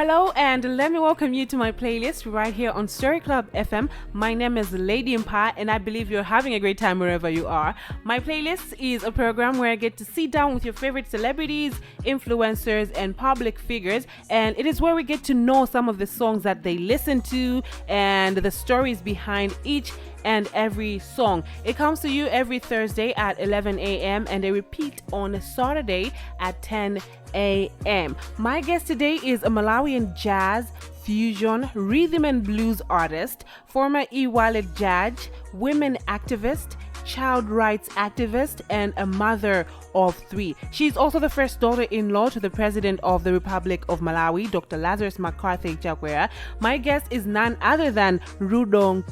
Hello and let me welcome you to my playlist right here on Story Club FM. My name is Lady Mpa and I believe you're having a great time wherever you are. My playlist is a program where I get to sit down with your favorite celebrities, influencers and public figures, and it is where we get to know some of the songs that they listen to and the stories behind each and every song. It comes to you every Thursday at 11 a.m. and they repeat on Saturday at 10 a.m. My guest today is a Malawian jazz, fusion, rhythm and blues artist, former e-wallet judge, women activist, child rights activist, and a mother of three. She's also the first daughter-in-law to the President of the Republic of Malawi, Dr. Lazarus Makarthey Chakwera. My guest is none other than Rudo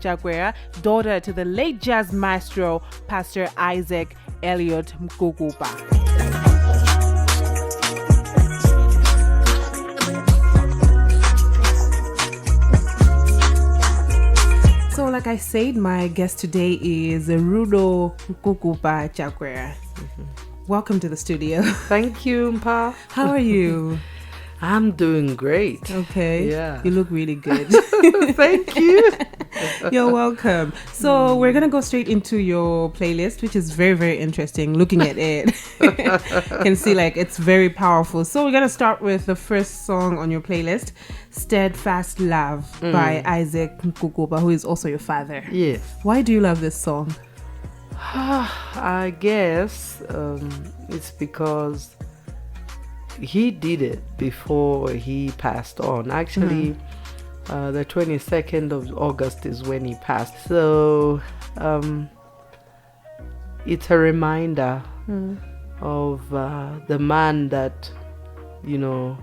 Chakwera, daughter to the late jazz maestro, Pastor Isaac Elliot Mkukuba. So like I said, my guest today is Rudo Chakwera. Welcome to the studio. Thank you, Mpa. How are you? I'm doing great. Okay. Yeah. You look really good. Thank you. You're welcome. So we're going to go straight into your playlist, which is very, very interesting. Looking at it, you can see like it's very powerful. So we're going to start with the first song on your playlist, Steadfast Love by Isaac Mkukuba, who is also your father. Yes. Why do you love this song? I guess it's because he did it before he passed on. Actually, the 22nd of August is when he passed. So it's a reminder of the man that, you know,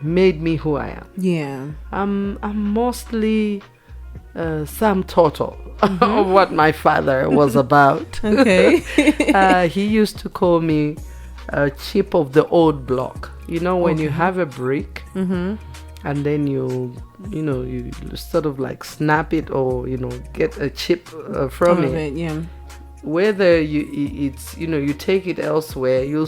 made me who I am. Yeah. I'm mostly some total of what my father was about. Okay. He used to call me a chip of the old block. You know, when you have a brick and then you sort of like snap it or, you know, get a chip from it. Yeah. Whether you take it elsewhere, it will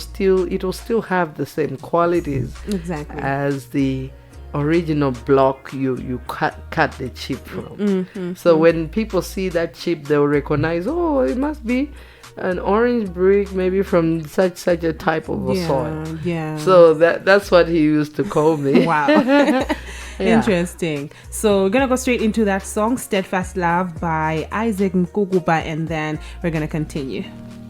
still have the same qualities Exactly. as the original block you cut the chip from. So when people see that chip, they'll recognize, oh, it must be an orange brick, maybe from such a type of a soil. Yeah. So that's what he used to call me. Wow. Yeah. Interesting. So we're gonna go straight into that song, Steadfast Love by Isaac Mkukuba, and then we're gonna continue.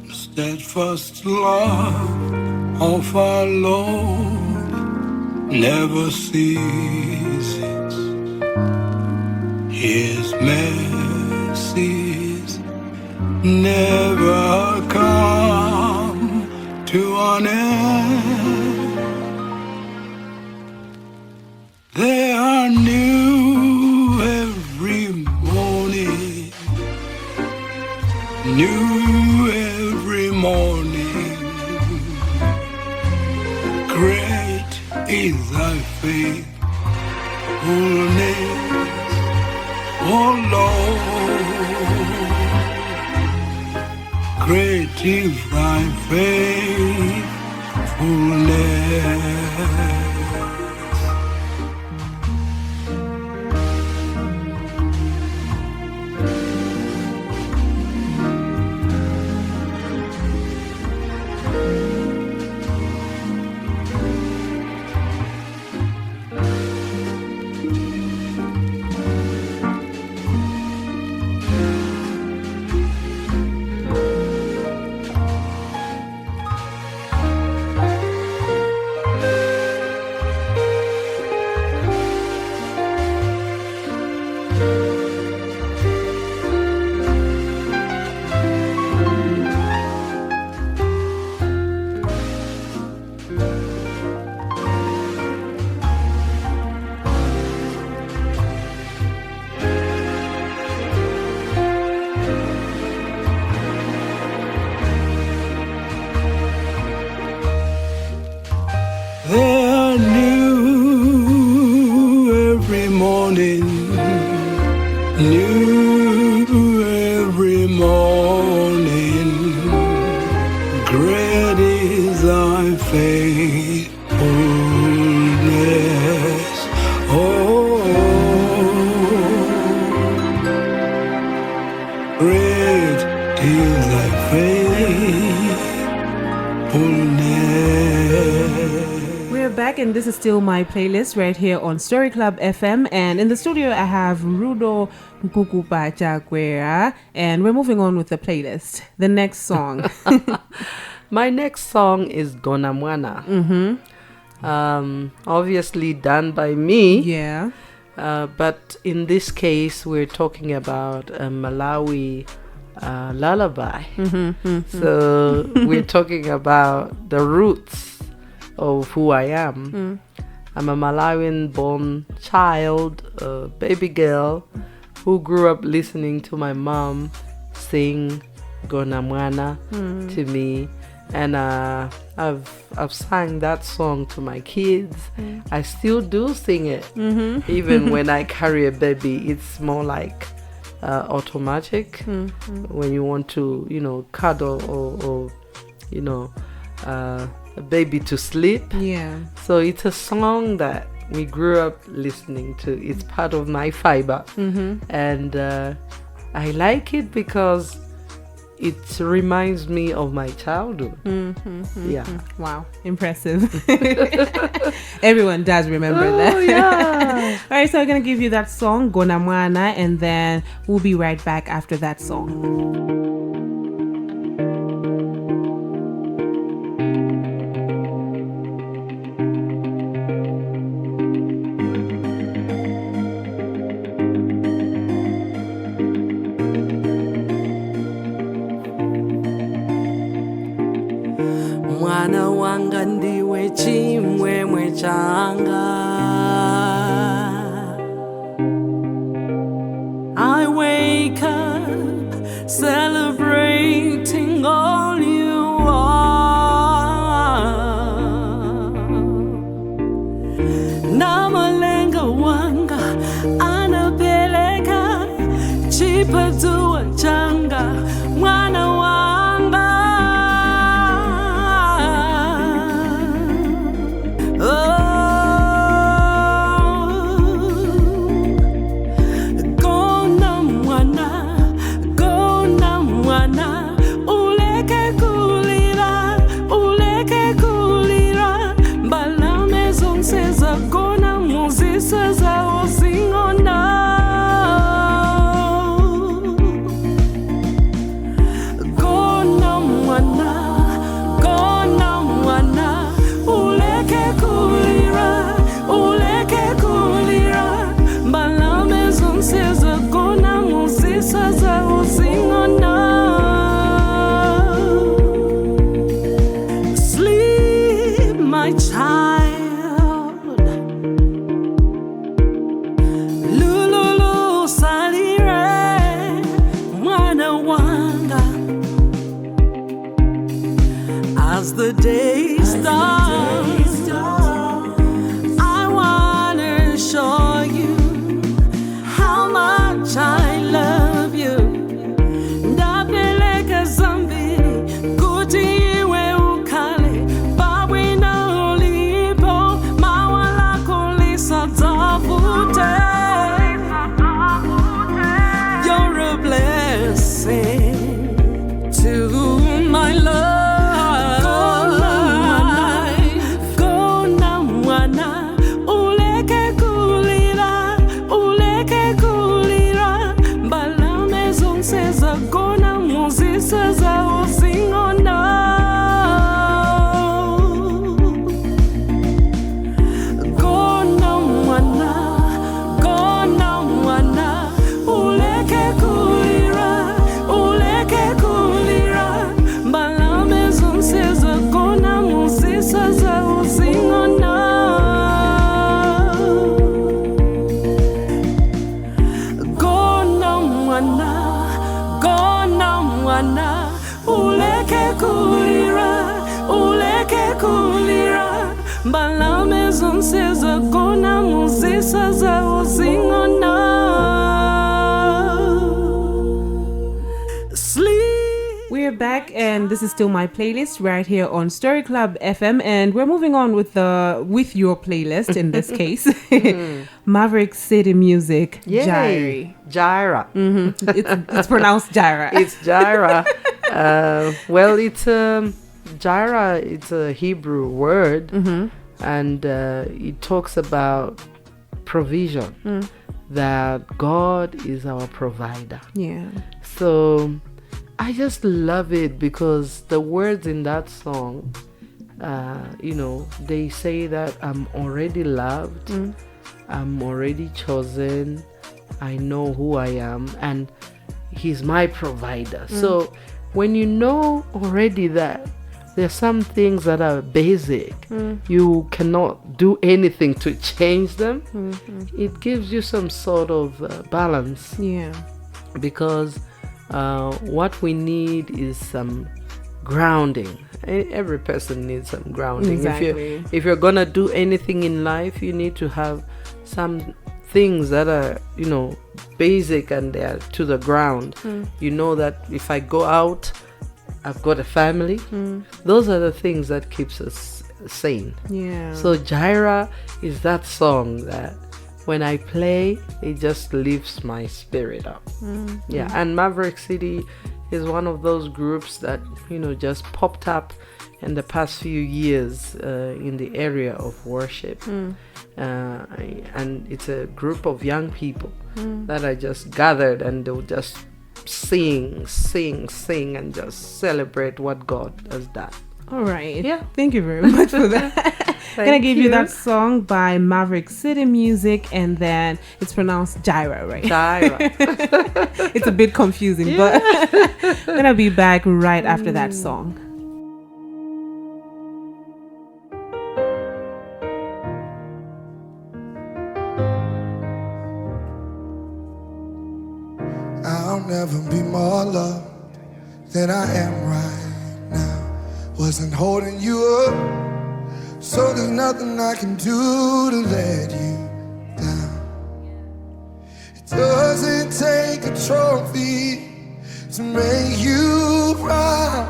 Steadfast love of our Lord never ceases. His mercies never come to an end. They are new every morning, new every morning. Great is thy faithfulness, O Lord. Great is thy faithfulness. They are new every morning, new every morning. Great is thy faithfulness. till I fade. We're back, and this is still my playlist right here on Story Club FM. And in the studio, I have Rudo Chakwera, and we're moving on with the playlist. The next song. My next song is Gona Mwana. Obviously done by me. Yeah. But in this case, we're talking about a Malawi lullaby. So we're talking about the roots of who I am. I'm a Malawian-born child, a baby girl, who grew up listening to my mom sing Gona Mwana to me. And I've sang that song to my kids. I still do sing it. Even when I carry a baby, it's more like automatic. When you want to, cuddle or a baby to sleep. Yeah. So it's a song that we grew up listening to. It's part of my fiber. And I like it because it reminds me of my childhood. Yeah. Wow. Impressive. Everyone does remember that. Yeah. All right, so I'm going to give you that song, Gona Mwana, and then we'll be right back after that song. Mwana wanga ndiwe chimwemwe changa. I wake up celebrating all you are. Namalenga wanga anapeleka chipadua changa. Mwana wanga as the day starts, I wanna show you how much I love you. Ndapeleka zambiri kuti iwe ukale, pabwino ulipo mawa lako lisadzavute. You're a blessing to my love. We're back, and this is still my playlist right here on Story Club FM, and we're moving on with your playlist in this case. Maverick City Music, Yay. Gyra. It's pronounced Gyra. It's Gyra. Well, it's Gyra. It's a Hebrew word, and it talks about provision. That God is our provider. Yeah. So I just love it because the words in that song, they say that I'm already loved, I'm already chosen, I know who I am, and He's my provider. So when you know already that there's some things that are basic, you cannot do anything to change them, it gives you some sort of balance. Yeah. Because what we need is some grounding. Every person needs some grounding. Exactly. If you're gonna do anything in life, you need to have some things that are basic and they're to the ground. You know that if I go out, I've got a family. Those are the things that keeps us sane. Yeah. So Gyra is that song that when I play, it just lifts my spirit up. Yeah, and Maverick City is one of those groups that just popped up in the past few years in the area of worship. And it's a group of young people that are just gathered, and they'll just sing and just celebrate what God has done. All right. Yeah. Thank you very much for that. Gonna give you that song by Maverick City Music, and then it's pronounced Gyra, right? Gyra. It's a bit confusing, but gonna be back right after that song. I'll never be more loved than I am right now. Wasn't holding you up, so there's nothing I can do to let you down. It doesn't take a trophy to make you proud.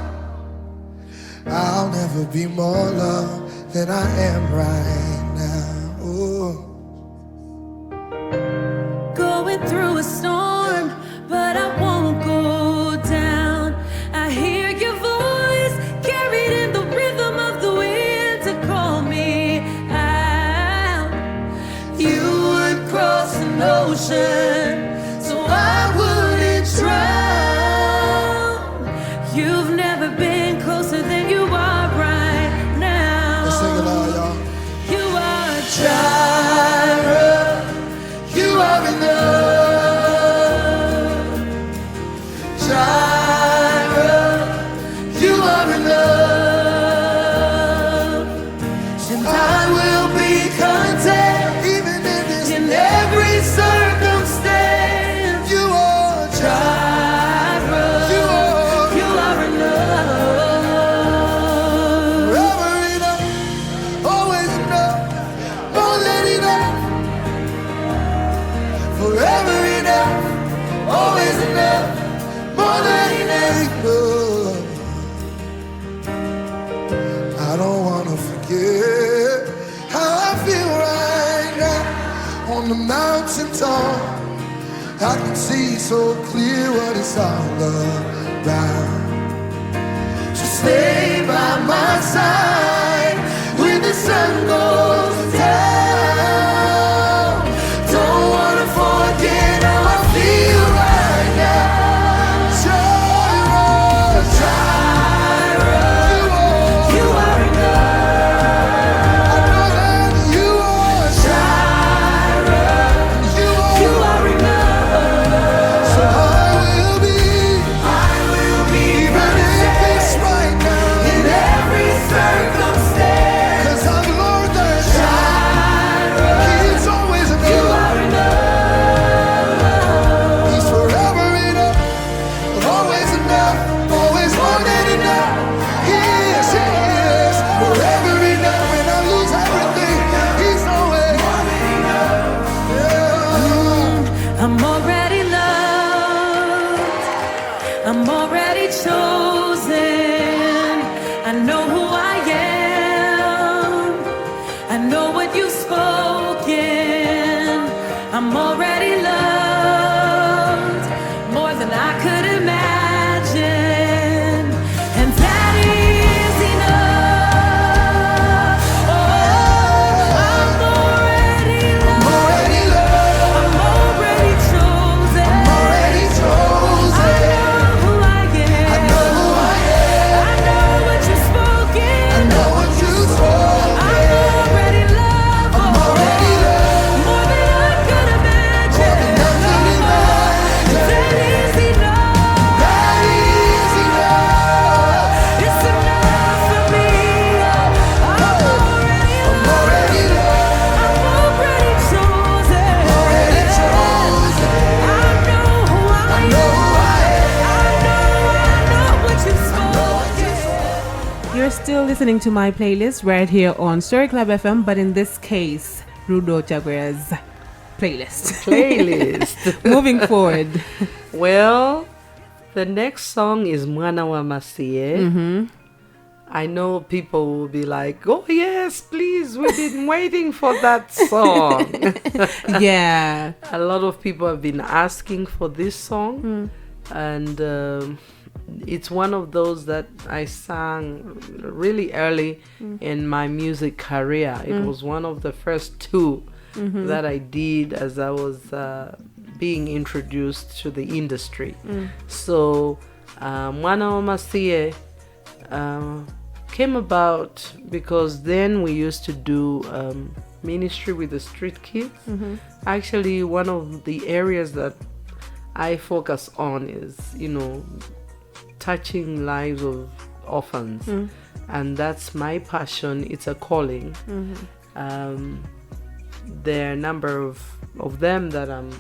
I'll never be more loved than I am right now. Oh. Going through a storm, but I won't go down. I hear your voice carried in the rhythm of the wind to call me out. You would cross an ocean so I wouldn't drown. You've never been closer than you are right now. Let's sing it loud, y'all. You are Jireh. You are enough. I don't wanna forget how I feel right now on the mountain top. I can see so clear what it's all about. So stay by my side when the sun goes down. Don't wanna forget how I feel right now. I'm already chosen. I know who I am. I know what you've spoken. still listening to my playlist right here on Story Club FM, but in this case, Rudo Chakwera's playlist. Moving forward. Well, the next song is Mwana wa Masie. Mm-hmm. I know people will be like, oh yes, please, we've been waiting for that song. Yeah. A lot of people have been asking for this song. And it's one of those that I sang really early in my music career. It was one of the first two that I did as I was being introduced to the industry. So Mwana wa Masie came about because then we used to do ministry with the street kids. Actually, one of the areas that I focus on is, touching lives of orphans. And that's my passion. It's a calling. There are a number of them that I'm,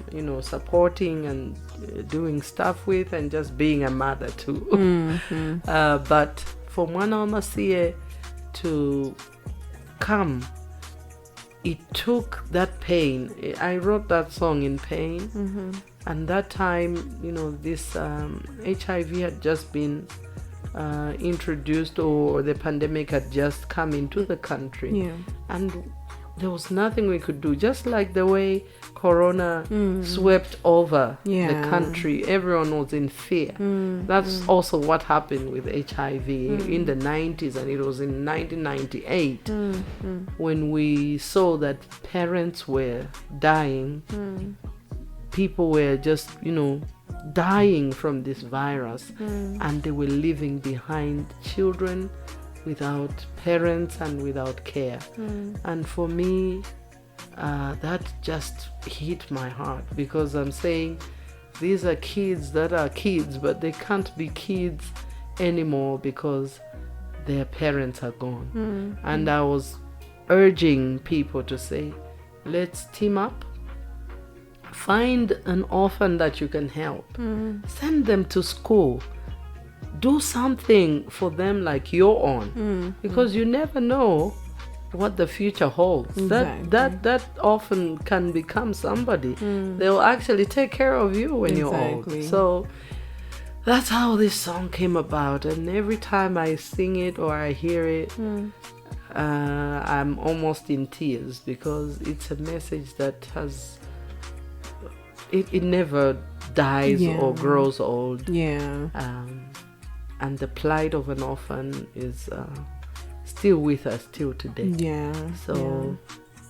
supporting and doing stuff with, and just being a mother too. But for Mwana wa Masie to come, it took that pain. I wrote that song in pain. And that time, this HIV had just been introduced, or the pandemic had just come into the country. And there was nothing we could do. Just like the way Corona swept over the country, everyone was in fear. That's also what happened with HIV in the 90s, and it was in 1998 when we saw that parents were dying. People were just, dying from this virus, and they were leaving behind children without parents and without care. And for me, that just hit my heart, because I'm saying these are kids that are kids, but they can't be kids anymore because their parents are gone. And I was urging people to say, let's team up. Find an orphan that you can help. Send them to school. Do something for them like your own. Because you never know what the future holds. Exactly. That orphan can become somebody. They'll actually take care of you when you're old. So that's how this song came about. And every time I sing it or I hear it, I'm almost in tears, because it's a message that has... It never dies or grows old. And the plight of an orphan is still with us till today. So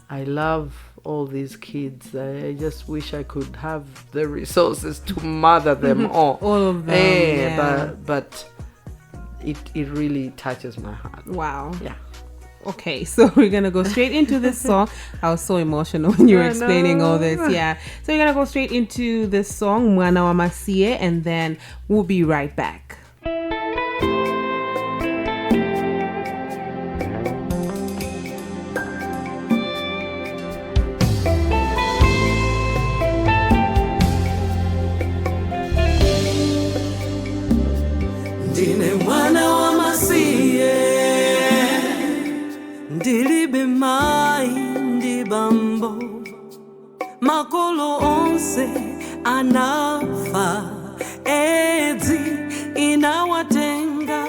I love all these kids. I just wish I could have the resources to mother them all. All of them. But it really touches my heart. Wow. Yeah. Okay, so we're gonna go straight into this song. I was so emotional when you were explaining all this. Yeah. So we're gonna go straight into this song, Mwana wa Masie, and then we'll be right back. Ndine mwana wa Masie, ndilibe mai ndi bambo, makolo onse anafa, edzi inawatenga,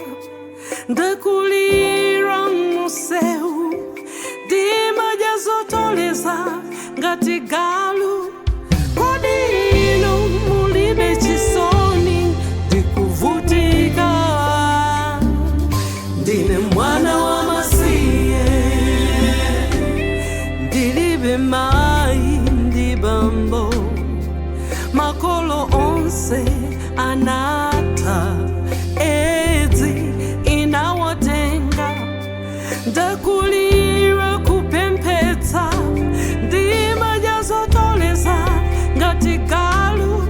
ndakulira museu, dimaja zotoleza ngati galu, kodi inu mulibe chisoni ndikuvutika. Ndine mwana wa Masie, ndilibe mai ndi bambo, makolo onse anata, edzi inawatenga, ndakulira kupemphetsa, ndimaja zotoleza ngati galu,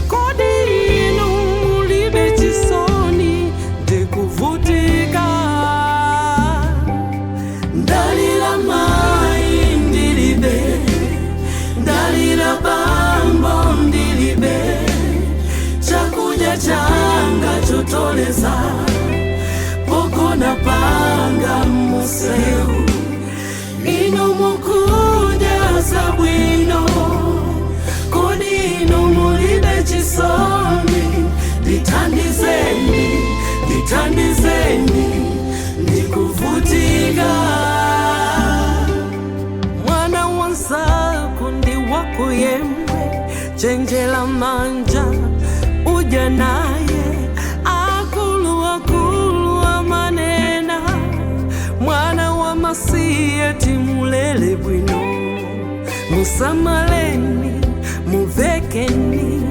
kodi inu mulibe chisoni ndikuvutika. Ndalira mai ndilibe, ndalira bambo ndilibe, chakudya changa chotoleza, poko napanga museu ino mukuja sabwino kodi ino mulibe chisoni ditandizeni ndikuvutika mwana wansaku ndi wako yemwe chenjela manja uja naye akulu amanena mwana wa masiye timulele bwino musamaleni muvekeni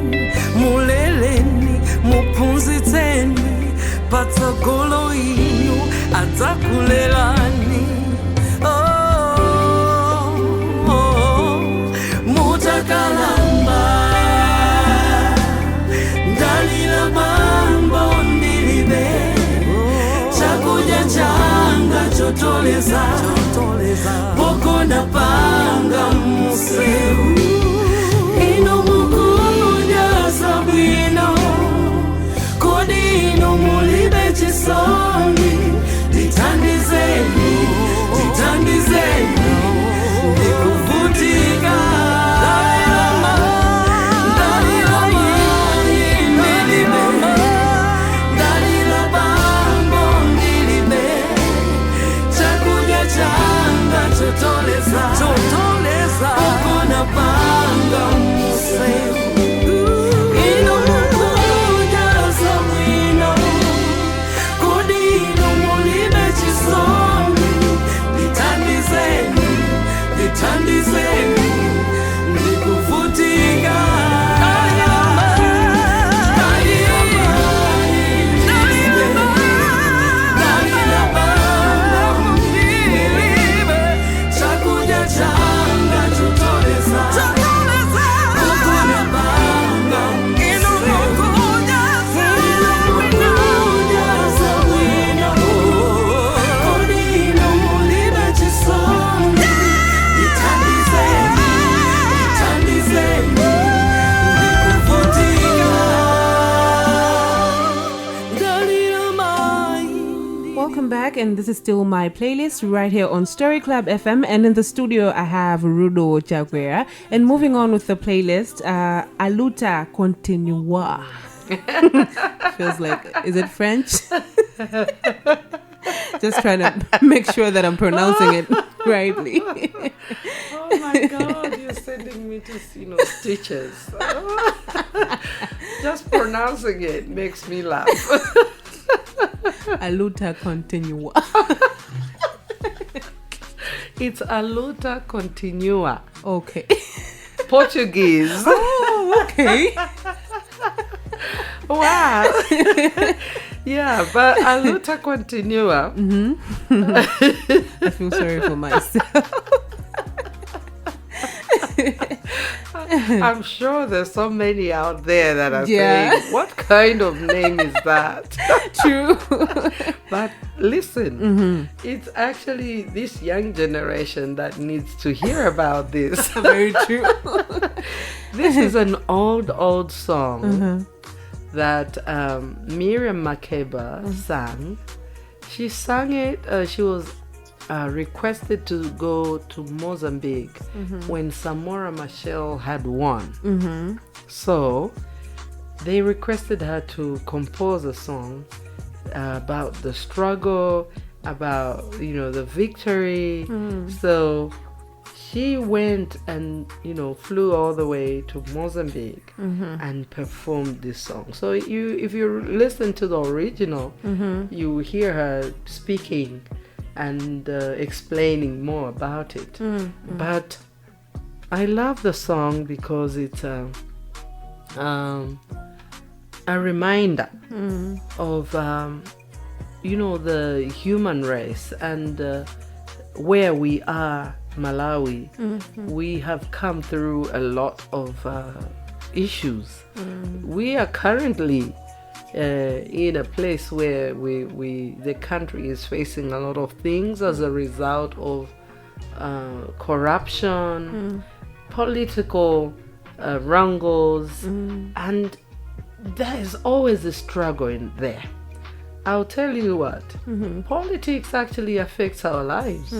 muleleni mupunzitseni patsogolo inu adzakulelani mutakalamba ndalila mambo ndilibe chakuja changa chotoleza poko napanga museu ino mukuja sabwino kodi ino mulibe chisoni ditandizeni ndikuvutika chotoleza ukona panga museu ino mukuja sabwino kodi ino mulibe chisoni ditandizeni ndikuvutika And this is still my playlist right here on Story Club FM, and in the studio I have Rudo Chakwera. And moving on with the playlist, Aluta Continua. Feels like, is it French? Just trying to make sure that I'm pronouncing it rightly. Oh my God, you're sending me to stitches. Just pronouncing it makes me laugh. Aluta Continua. It's Aluta Continua. Okay. Portuguese. Oh, okay. Wow. Yeah, but Aluta Continua. Mm-hmm. I feel sorry for myself. I'm sure there's so many out there that are saying, what kind of name is that? True. But listen, it's actually this young generation that needs to hear about this. Very true. This is an old song that Miriam Makeba sang. She sang it, she was requested to go to Mozambique when Samora Machel had won. So they requested her to compose a song about the struggle, about the victory. So she went and flew all the way to Mozambique and performed this song. So if you listen to the original, you hear her speaking and explaining more about it. But I love the song because it's a reminder of the human race and where we are, Malawi. We have come through a lot of issues. We are currently in a place where the country is facing a lot of things as a result of corruption, political wrangles, and there is always a struggle in there. I'll tell you what, politics actually affects our lives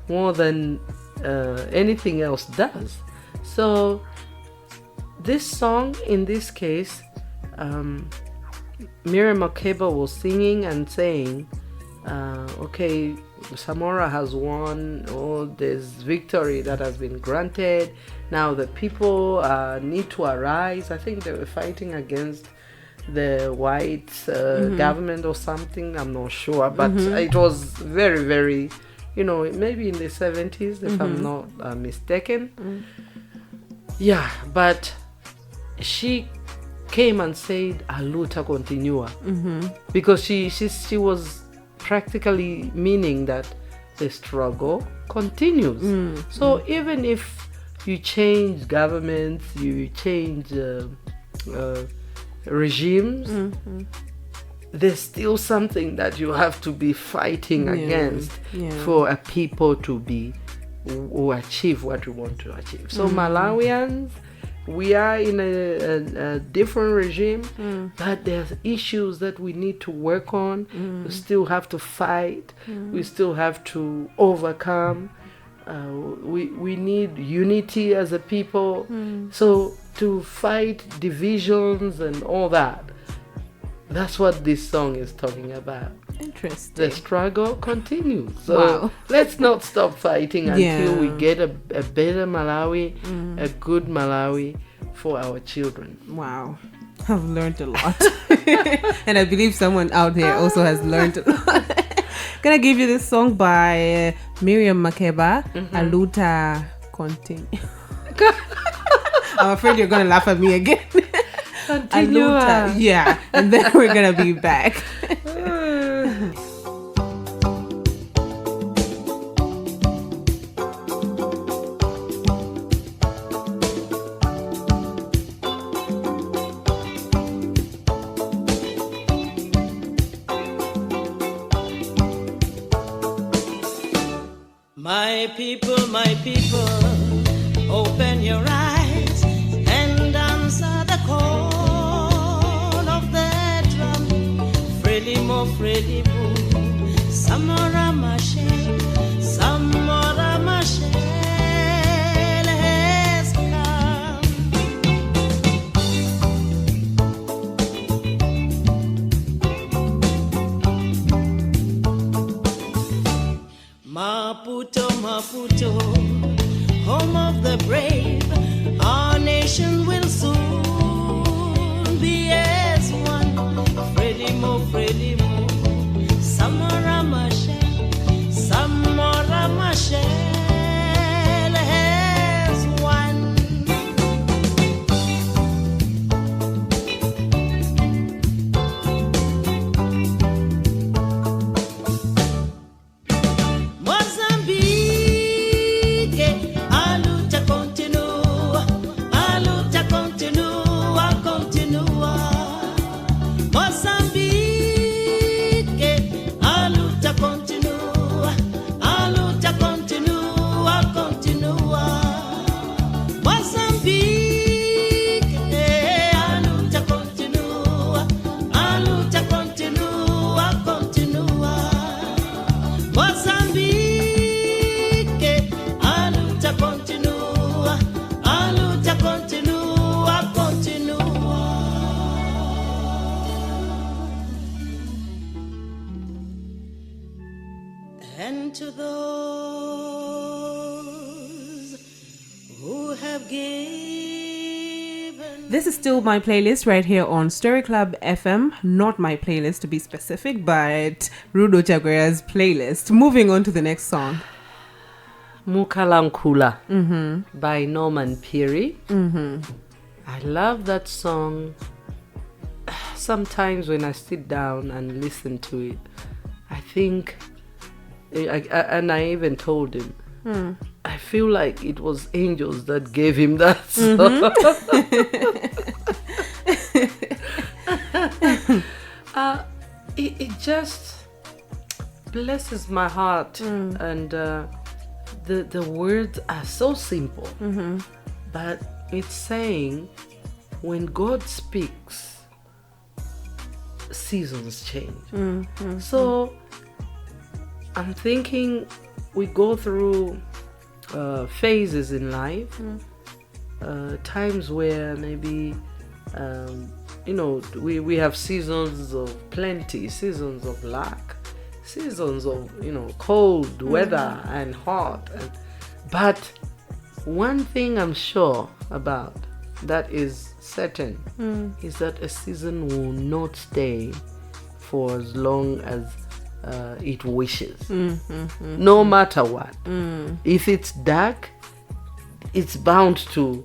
more than anything else does. So this song, in this case, Miriam Makeba was singing and saying, okay, Samora has won, there's victory that has been granted. Now the people need to arise. I think they were fighting against the white government or something, I'm not sure, but it was very, very, maybe in the 70s, if I'm not mistaken. Yeah, but she came and said a luta continua, because she was practically meaning that the struggle continues. So even if you change governments, you change regimes, there's still something that you have to be fighting against for a people to be or achieve what we want to achieve. So Malawians, we are in a different regime, but there's issues that we need to work on. We still have to fight. We still have to overcome. We need unity as a people. So to fight divisions and all that, that's what this song is talking about. Interesting. The struggle continues. So let's not stop fighting until we get a better Malawi, a good Malawi for our children. Wow. I've learned a lot. And I believe someone out there also has learned a lot. Gonna give you this song by Miriam Makeba, Aluta Continue. I'm afraid you're gonna laugh at me again. Aluta, yeah, and then we're gonna be back. My people, open your eyes and answer the call of the drum. Frelimo, Frelimo, Samora Machel, Samora Machel has come. Maputo, Maputo, home of the brave, our nation will soon be as one. Frelimo, Frelimo, Samora Machel, Samora Machel has one. And to those who have given. This is still my playlist right here on Story Club FM. Not my playlist to be specific, but Rudo Chakwera's playlist. Moving on to the next song. Mukalankula by Norman Peary. I love that song. Sometimes when I sit down and listen to it, I think, and I even told him, I feel like it was angels that gave him that song. It just blesses my heart, and the words are so simple, but it's saying when God speaks, seasons change. So I'm thinking we go through phases in life, times where maybe we have seasons of plenty, seasons of lack, seasons of cold weather and hot, but one thing I'm sure about that is certain is that a season will not stay for as long as it wishes, no matter what. If it's dark, it's bound to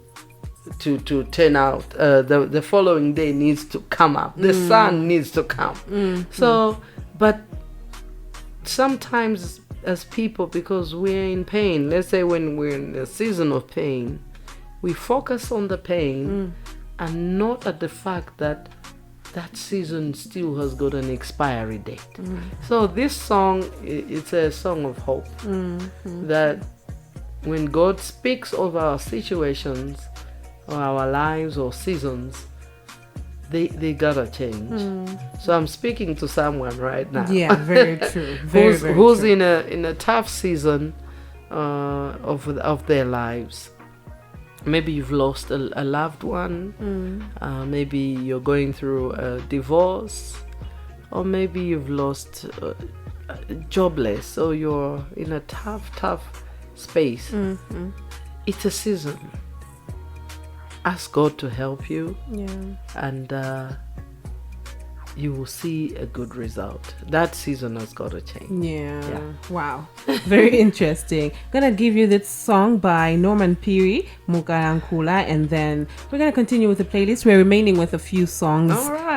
turn out. The following day needs to come up. The sun needs to come. So, but sometimes as people, because we're in pain, let's say when we're in a season of pain, we focus on the pain and not at the fact that that season still has got an expiry date. So this song, it's a song of hope, that when God speaks over our situations or our lives or seasons, they gotta change. So I'm speaking to someone right now. Yeah, very true. Who's true. in a tough season of their lives. Maybe you've lost a loved one. Maybe you're going through a divorce, or maybe you've lost jobless, or you're in a tough space. It's a season. Ask God to help you, and you will see a good result. That season has got to change. Yeah. Wow. Very interesting. Gonna give you this song by Norman Piri, Mukalankula, and then we're gonna continue with the playlist. We're remaining with a few songs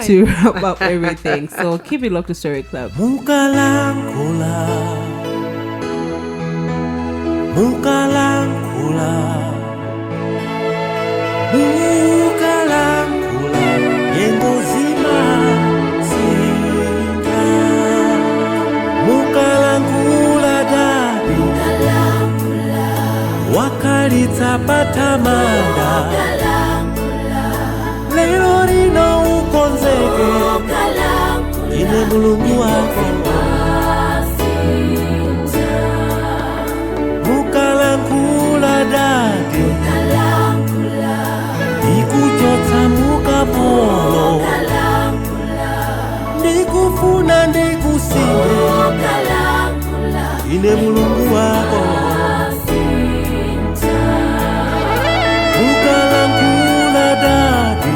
to wrap up everything. So keep it locked to Story Club. Mukalankula, Mukalankula, Mukalankula, Yengozima Singa, Mukalankula dadi, Wakalitsa patamanda, lero lino ukonzeke, ine mulungu wako. Mukalankula dadi, ikuchotsa mukapolo, ndikufuna ndikusinde, ine mulungu wako. Mukalankula dadi,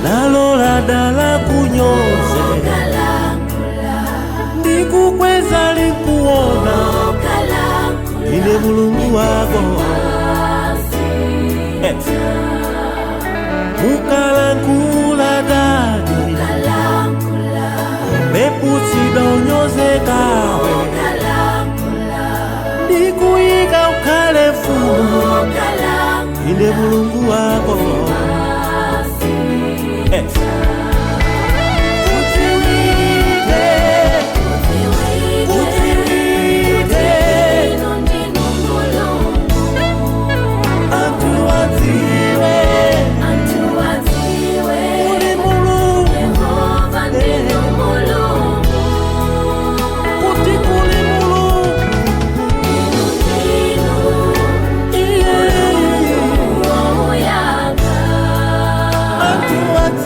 nalola dala kunyoze, ndikukweza likuona, ine mulungu wako. Mukalankula dadi, bepusidonyoze kawe, ndikuyika ukhale mfumu, ine mulungu wako. What's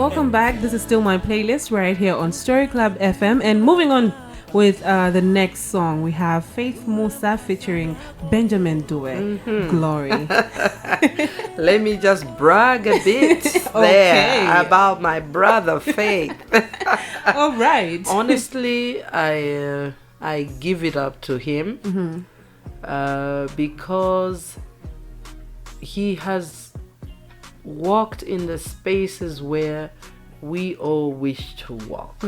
Welcome back. This is still my playlist right here on Story Club FM. And moving on with the next song, we have Faith Musa featuring Benjamin Due, Glory. Let me just brag a bit there about my brother Faith. All right. Honestly, I give it up to him because he has walked in the spaces where we all wish to walk.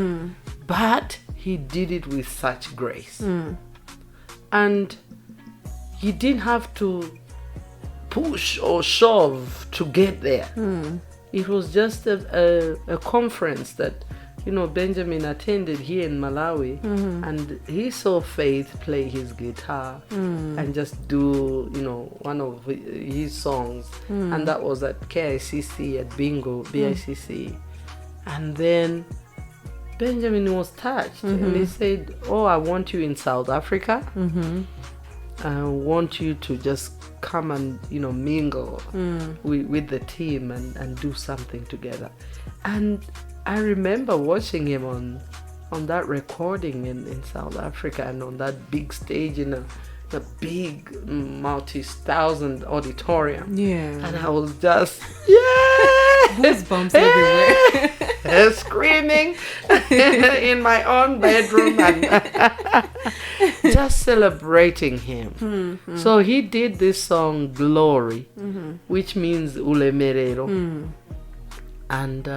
But he did it with such grace. And he didn't have to push or shove to get there. It was just a conference that, Benjamin attended here in Malawi, and he saw Faith play his guitar and just do, one of his songs, and that was at KICC, at Bingo, BICC. And then Benjamin was touched, and he said, "Oh, I want you in South Africa. I want you to just come and mingle with the team and do something together." And I remember watching him on that recording in South Africa, and on that big stage in a big multi-thousand auditorium. Yeah. And I was just, yeah, Goosebumps everywhere. screaming in my own bedroom and just celebrating him. So he did this song Glory, which means ulemerero. And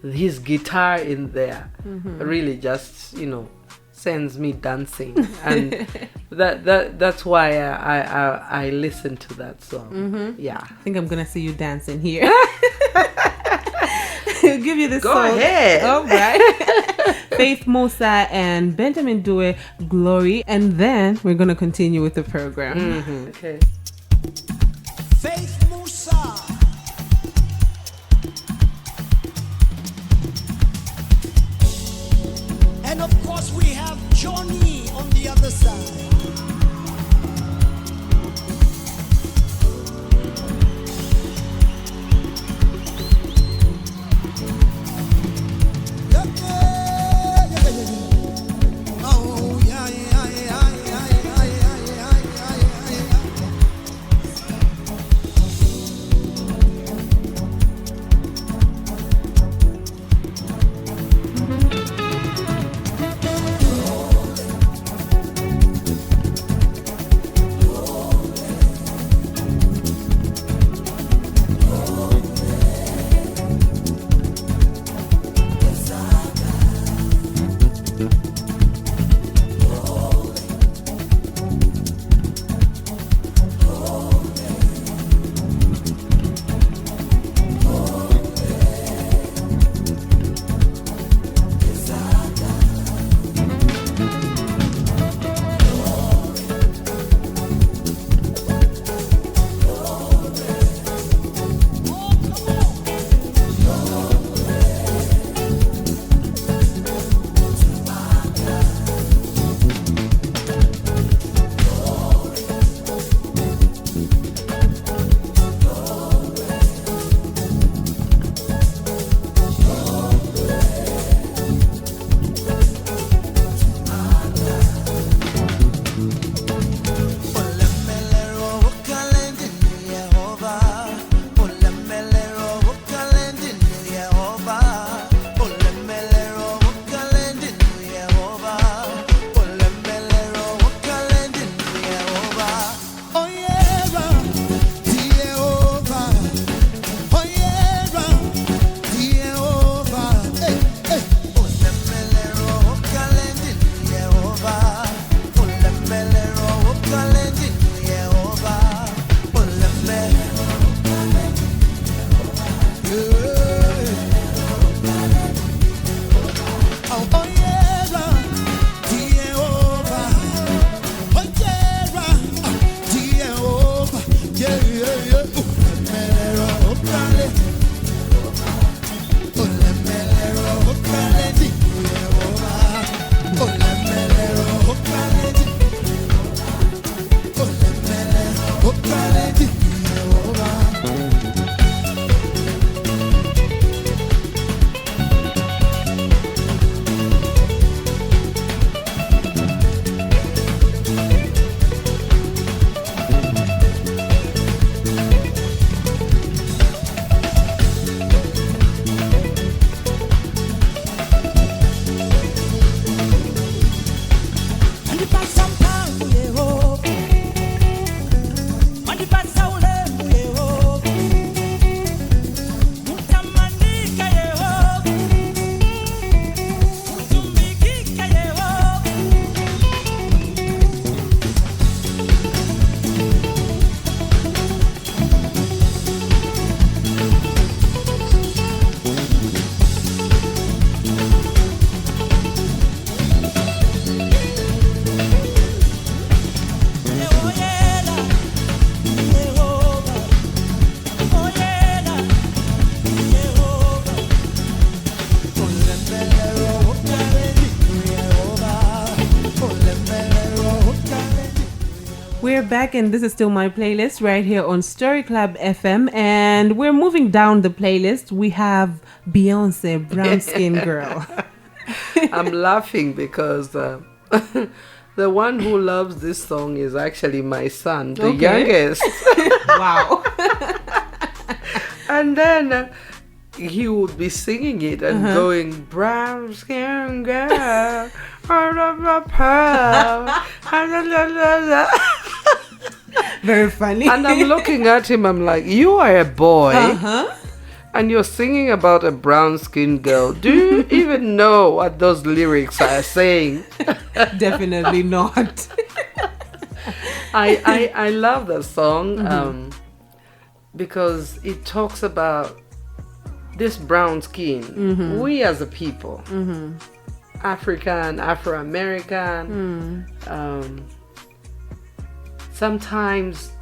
his guitar in there really just, sends me dancing. And that's why I listen to that song. Yeah. I think I'm going to see you dancing here. I'll give you this Go song. ahead. All right. Faith Musa and Benjamin Due, Glory. And then we're going to continue with the program. Okay. Faith Musa. And of course we have Johnny on the other side. Oh, yeah, yeah, yeah, yeah, yeah, yeah. we're back, and this is still my playlist right here on Story Club FM. And we're moving down the playlist. We have Beyonce, Brown Skin Girl. I'm laughing because the one who loves this song is actually my son, the youngest. Wow. And then he would be singing it and going, brown skin girl, heart of a pearl. Very funny. And I'm looking at him, I'm like, you are a boy. And you're singing about a brown skinned girl. Do you even know what those lyrics are saying? Definitely not. I love that song because it talks about this brown skin. We as a people, African, Afro-American, sometimes,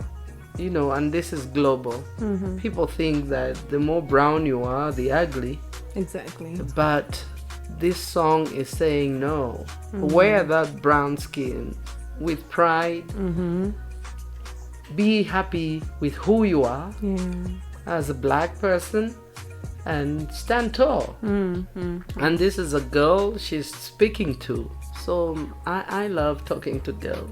you know, and this is global, people think that the more brown you are, the ugly. Exactly. But this song is saying no. Wear that brown skin with pride. Be happy with who you are as a black person and stand tall. And this is a girl she's speaking to. So I love talking to girls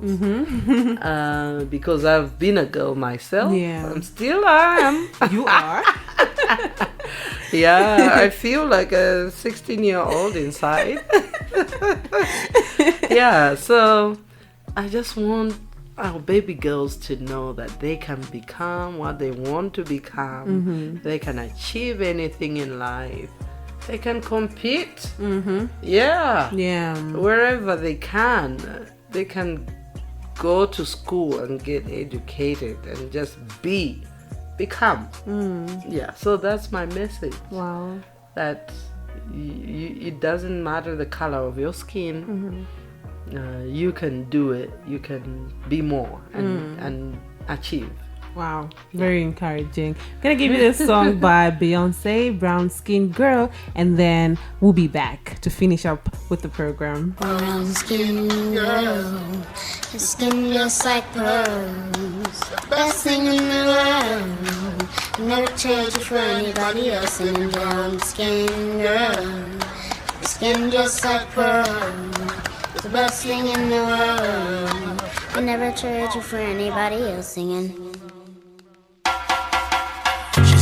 because I've been a girl myself. Yeah. I'm still am. You are? Yeah, I feel like a 16-year-old inside. Yeah, so I just want our baby girls to know that they can become what they want to become. They can achieve anything in life. They can compete. Yeah. Wherever they can go to school and get educated and just become. Yeah, so that's my message. Wow. That it doesn't matter the color of your skin. You can do it. You can be more and achieve. Wow, very encouraging. I'm gonna give you this song by Beyonce, Brown Skin Girl, and then we'll be back to finish up with the program. Brown skin girl, your skin just like pearls, best thing in the world. Never trade you for anybody else. And brown skin girl, your skin just like pearls, the best thing in the world. I never trade you for anybody else. Singing.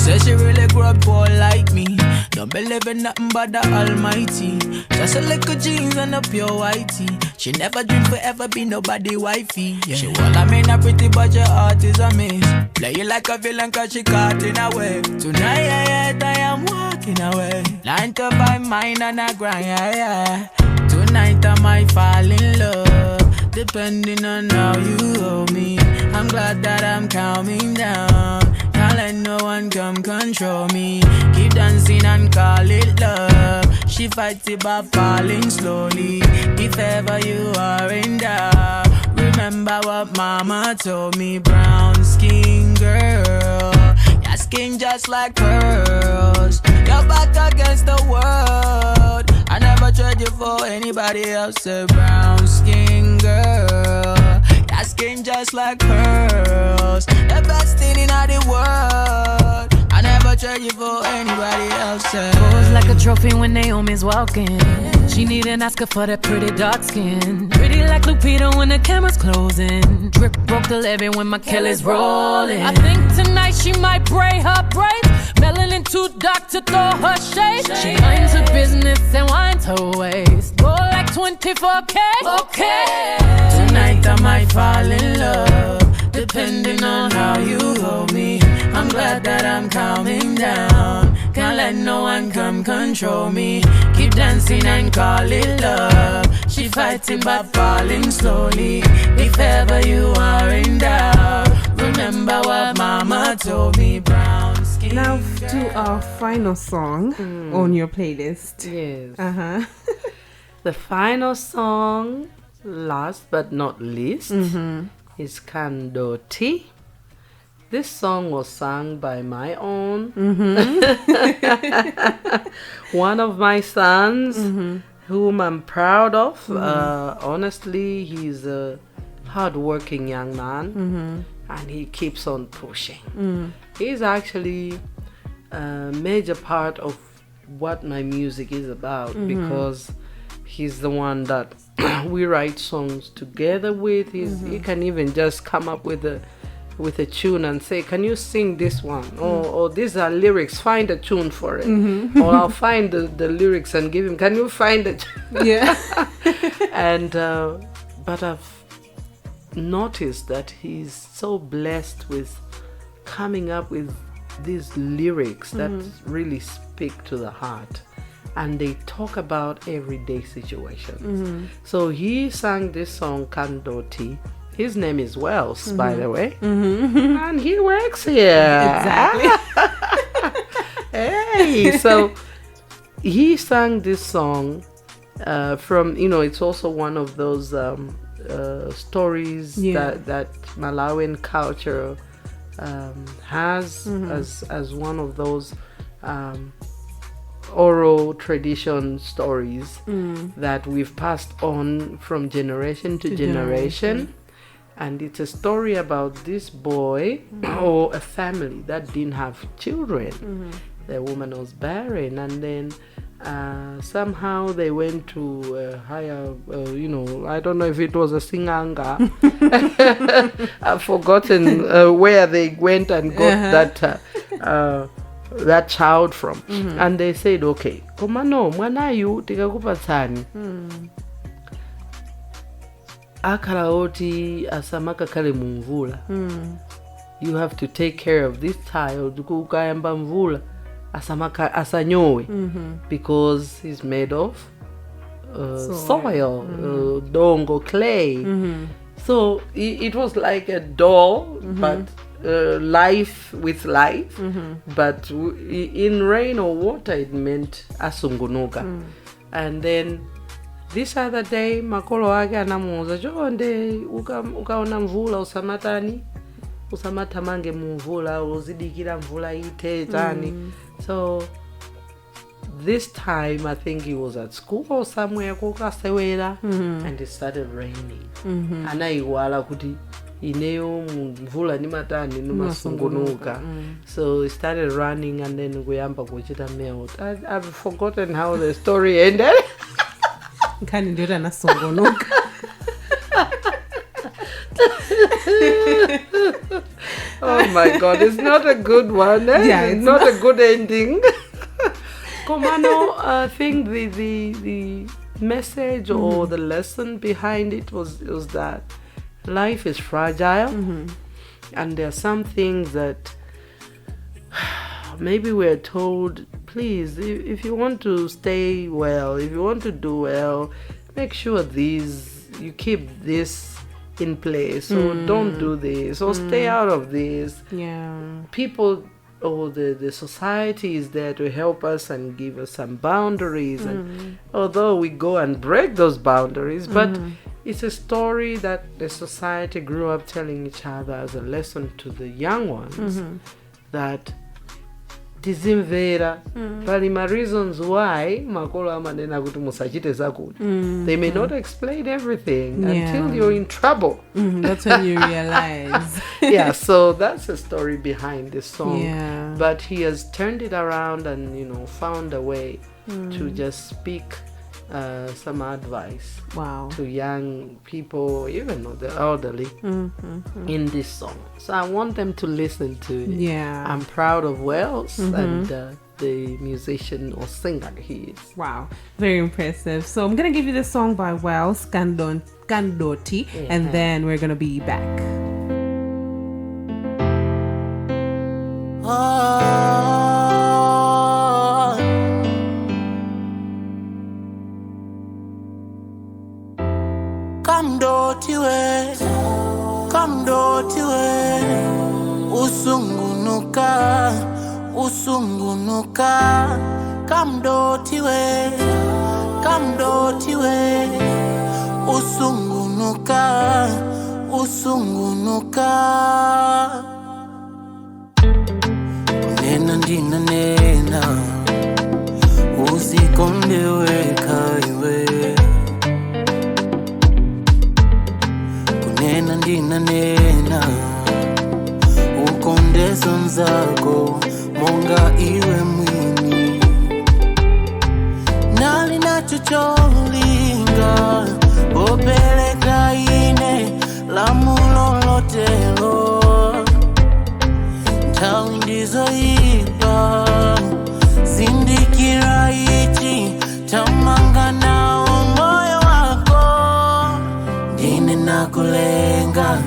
Says she really grew up poor like me. Don't believe in nothing but the Almighty. Just a little jeans and a pure whitey. She never dreamed forever be nobody wifey. Yeah. She well, I mean a pretty but your heart is a miss. Play you like a villain cause she caught in a way. Tonight I am walking away. 9 to 5 mine and I grind, yeah. Tonight I might fall in love, depending on how you hold me. I'm glad that I'm calming down. Can't let no one come control me. Keep dancing and call it love. She fights it by falling slowly. If ever you are in doubt, remember what mama told me. Brown skin girl, your skin just like pearls. You're back against the world. I never trade you for anybody else. A brown skin girl, your skin just like pearls. The best thing in all the world. I never trade you for anybody else. Pose like a trophy when Naomi's walking. She need an Oscar for that pretty dark skin. Pretty like Lupita when the camera's closing. Drip broke the levee when my Kelly's rolling. I think tonight she might braid her braids. Melanin too dark to throw her shade. She minds her business and winds her waist. Go like 24K. Okay. Tonight I might fall in love, depending on how you hold me. I'm glad that I'm calming down. Can't let no one come control me. Keep dancing and call it love. She fighting but falling slowly. If ever you are in doubt, remember what mama told me. Brown skin. Now to our final song on your playlist. Yes. The final song, last but not least, is Kandoti. This song was sung by my own, one of my sons, whom I'm proud of. Honestly, he's a hardworking young man, and he keeps on pushing. He's actually a major part of what my music is about, because he's the one that we write songs together with. He can even just come up with a tune and say, can you sing this one, or these are lyrics, find a tune for it. Or I'll find the lyrics and give him, can you find it? Yeah. And but I've noticed that he's so blessed with coming up with these lyrics that really speak to the heart, and they talk about everyday situations. So he sang this song, Kandoti. His name is Wells, by the way, and he works here. Exactly. Hey, so he sang this song from, it's also one of those stories that Malawian culture has as one of those oral tradition stories that we've passed on from generation to generation. And it's a story about this boy or a family that didn't have children. The woman was barren, and then somehow they went to a higher, I don't know if it was a singanga. I've forgotten where they went and got that child from. And they said, okay, komano mwanayu tikakupatsani akhala oti asamaka kale mumvula. You have to take care of this child kukayamba mvula asamaka asanyowe, because he's made of soil, dongo, clay. So it was like a doll, but life with life. But in rain or water, it meant asungunuka. And then this other day, makolo wake anamuuza, jonde ukaona mvula usamata mange mvula, uzidikira mvula ite tani. So this time, I think he was at school or somewhere, and it started raining. Anaiwala kuti ineyo mvula ni matani numasungunuka. So he started running, and then kuyamba kuchita melt. I've forgotten how the story ended. Kanindira nasungunuka. Oh my God, it's not a good one. Yeah, it's not a good ending. Komano, I think the message or the lesson behind it was that life is fragile, and there are some things that maybe we're told, please, if you want to stay well, if you want to do well, make sure you keep this in place, or don't do this, or stay out of this. People or the society is there to help us and give us some boundaries, and although we go and break those boundaries, but it's a story that the society grew up telling each other as a lesson to the young ones, that tizimvera pali ma reasons why makolo amanena kuti musachite zakuti. They may not explain everything until you're in trouble. That's when you realize. Yeah, so that's the story behind this song. Yeah. But he has turned it around and found a way to just speak some advice to young people, even the elderly, in this song. So I want them to listen to it. Yeah. I'm proud of Wells and the musician or singer he is. Wow, very impressive. So I'm gonna give you the song by Wells, Kandoti, and then we're gonna be back. Kamdotiwe, usungunuka, kamdotiwe, usungunuka. Nena ndina nena, usikondewe kaiwe. Kunena ndakulenga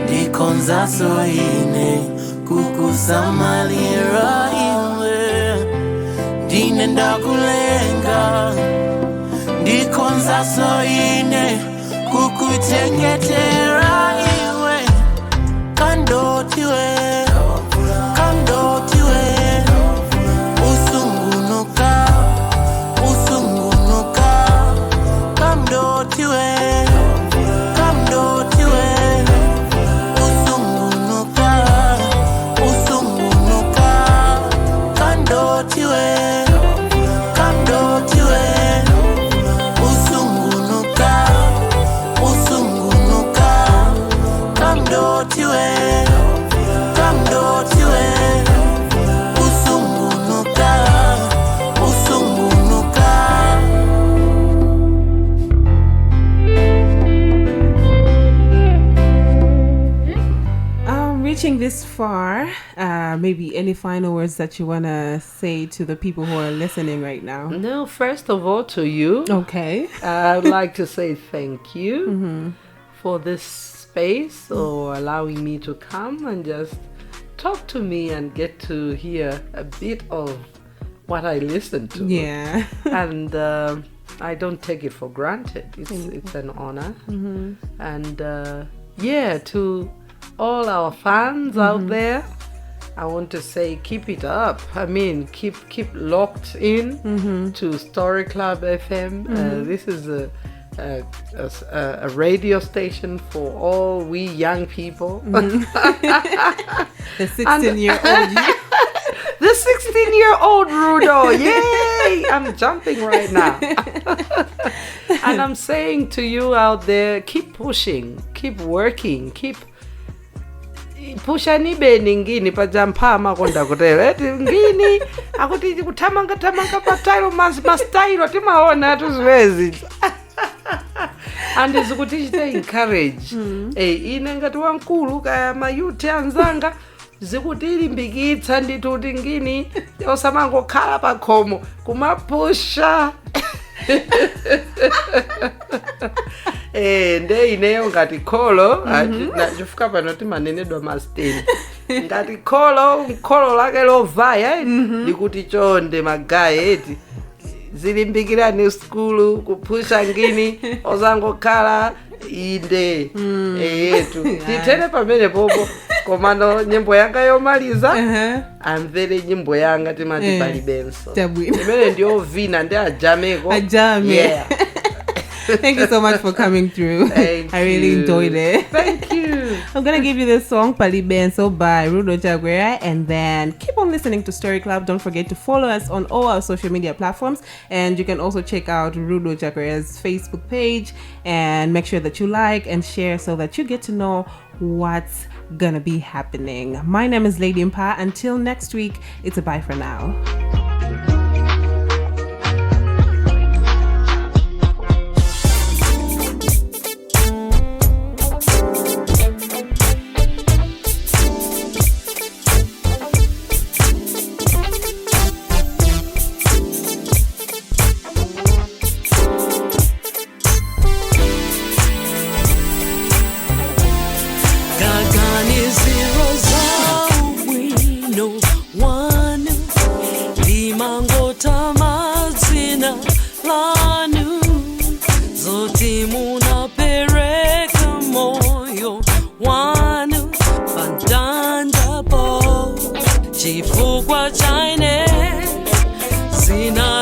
ndikonza soine kukusamalira iwe ndine ndakulenga ndikonza soine kukuchengetera iwe kandotiwe usungunuka kamdotiwe Reaching this far, maybe any final words that you want to say to the people who are listening right now? No, first of all, to you. Okay. I'd like to say thank you for this space or allowing me to come and just talk to me and get to hear a bit of what I listen to. Yeah. And I don't take it for granted. It's an honor. And to all our fans out there, I want to say keep it up. I mean, keep locked in to Story Club FM. This is a radio station for all we young people. The 16-year-old you. The 16-year-old Rudo. Yay! I'm jumping right now. And I'm saying to you out there, keep pushing, keep working, keep pushani beni ngini pajampama konda kutela eti ngini akuti kutamanga patailo mastailo timaona tuziwezi and zikuti chite encourage ine ngati wankulu kaya mayuthi anzanga zikuti ilimbikitsa ndituti ngini osamangokhala pakhomo kumapusha nde ineyo ngati kholo chifukwa pano timanenedwa masteni ngati kholo lake lovaya ndikuti chonde magayi eti zilimbikirani skulu kupusha ngini osangokhala inde yetu titene pamene popo komano nyimbo yanga yomaliza amvere nyimbo yanga timati palibenso imene ndiyovina ndi ajameko yeah. Thank you so much for coming through. I really enjoyed it. Thank you. I'm going to give you this song, Pali Benso by Rudo Chakwera, and then keep on listening to Story Club. Don't forget to follow us on all our social media platforms, and you can also check out Rudo Chakwera's Facebook page and make sure that you like and share so that you get to know what's gonna be happening. My name is Lady Mpa. Until next week, it's a bye for now. Chifukwa chaine sina